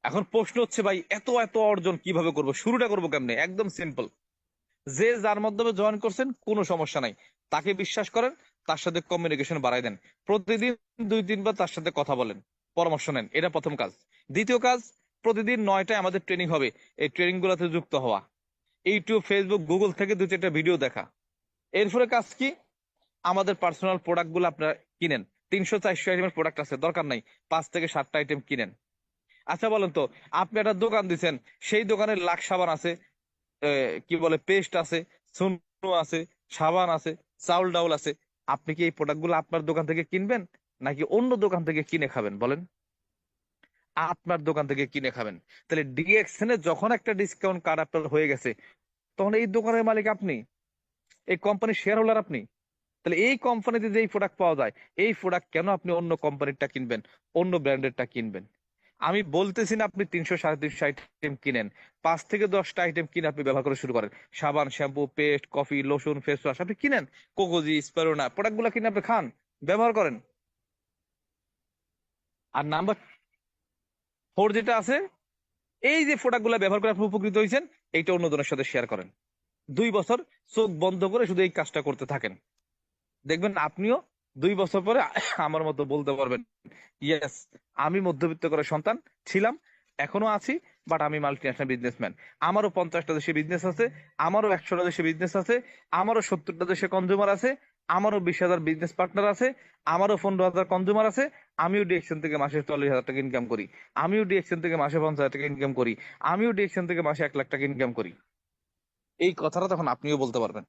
এখন প্রশ্ন হচ্ছে ভাই, এত এত অর্জন কিভাবে করব, শুরুটা করবো কেমনে? একদম সিম্পল। যে যার মাধ্যমে জয়েন করছেন কোনো সমস্যা নাই, তাকে বিশ্বাস করেন, তার সাথে কমিউনিকেশন বাড়াই দেন। প্রতিদিন 2-3 বার তার সাথে কথা বলেন, পরামর্শ নেন। এটা প্রথম কাজ। দ্বিতীয় কাজ, প্রতিদিন 9টায় আমাদের ট্রেনিং হবে। এই ট্রেনিং গুলোতে যুক্ত হওয়া, ইউটিউব, ফেসবুক, গুগল থেকে 2-4টা ভিডিও দেখা। এরপরে কাজ কি? আমাদের পার্সোনাল প্রোডাক্ট গুলো আপনারা কিনেন। 300-400 আইটেমের প্রোডাক্ট আছে, দরকার নাই 5 থেকে 7টা আইটেম কিনেন। আচ্ছা বলেন তো, আপনি একটা দোকান দিচ্ছেন, সেই দোকানে লাক্স সাবান আছে, কি বলে পেস্ট আছে, সুনু আছে, সাবান আছে, চাউল ডাউল আছে। আপনি কি এই প্রোডাক্ট গুলো আপনার দোকান থেকে কিনবেন, নাকি অন্য দোকান থেকে কিনে খাবেন বলেন? আপনার দোকান থেকে কিনে খাবেন। তাহলে ডিএক্সএন এ যখন একটা ডিসকাউন্ট কার্ড আপনার হয়ে গেছে, তখন এই দোকানের মালিক আপনি, এই কোম্পানির শেয়ার হোল্ডার আপনি। তাহলে এই কোম্পানিতে যে প্রোডাক্ট পাওয়া যায়, এই প্রোডাক্ট কেন আপনি অন্য কোম্পানিরটা কিনবেন, অন্য ব্র্যান্ডেরটা কিনবেন? আমি বলতেছি না আপনি 300-350 আইটেম কিনেন, 5 থেকে 10টা আইটেম কিনে আপনি ব্যবহার করে শুরু করেন। সাবান, shampoo, paste, coffee, lotion, face wash আপনি কিনেন। কোকোজি, স্পারোনা প্রোডাক্ট গুলো কিনে আপনি খান, ব্যবহার করেন। আর নাম্বার 4 যেটা আছে, এই যে প্রোডাক্ট গুলো ব্যবহার করে আপনি উপকৃত হয়েছেন, এইটা অন্যজনের সাথে শেয়ার করেন। 2 বছর চোখ বন্ধ করে শুধু এই কাজটা করতে থাকেন, দেখবেন আপনিও 2 বছর পরে আমার মতো বলতে পারবেন, ইয়েস, আমি মধ্যবিত্ত করে সন্তান ছিলাম, এখনো আছি, বাট আমি মাল্টি ন্যাশনাল বিজনেসম্যান। আমারও 50টা দেশে বিজনেস আছে, আমারও 100টা দেশে বিজনেস আছে, আমারও 70টা দেশে কনজিউমার আছে, আমারও 20,000 বিজনেস পার্টনার আছে, আমারও 15,000 কনজিউমার আছে। আমিও ডিএকশন থেকে মাসে 40,000 টাকা ইনকাম করি, আমিও ডিএকশন থেকে মাসে 50,000 টাকা ইনকাম করি, আমিও ডিএকশন থেকে মাসে 1 লাখ টাকা ইনকাম করি। এই কথাটা তখন আপনিও বলতে পারবেন।